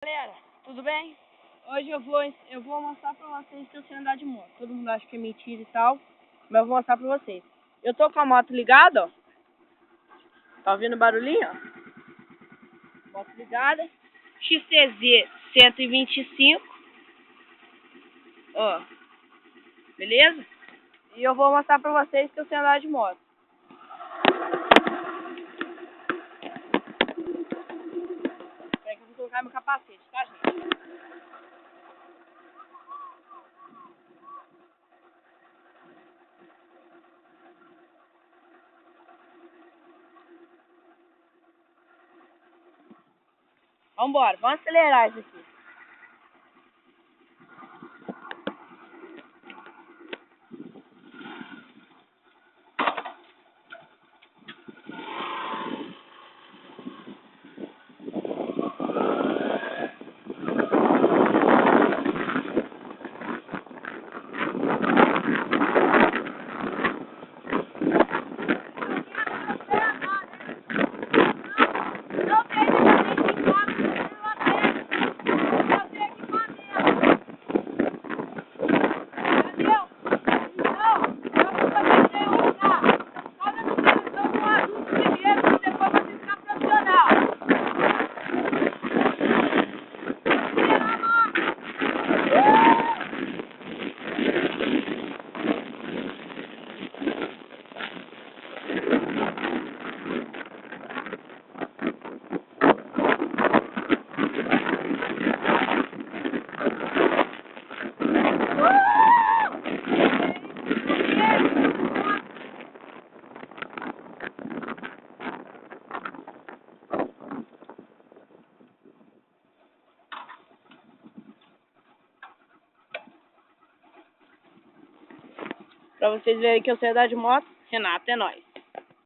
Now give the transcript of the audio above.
Galera, tudo bem? Hoje eu vou mostrar pra vocês que eu sei andar de moto. Todo mundo acha que é mentira e tal, mas eu vou mostrar pra vocês. Eu tô com a moto ligada, ó. Tá ouvindo o barulhinho, ó? Moto ligada. XTZ 125. Ó. Beleza? E eu vou mostrar pra vocês que eu sei andar de moto. Peraí que eu vou colocar meu capacete, tá, gente? Vambora, vamos acelerar isso aqui. Pra vocês verem que eu sei andar de moto, Renato, é nóis.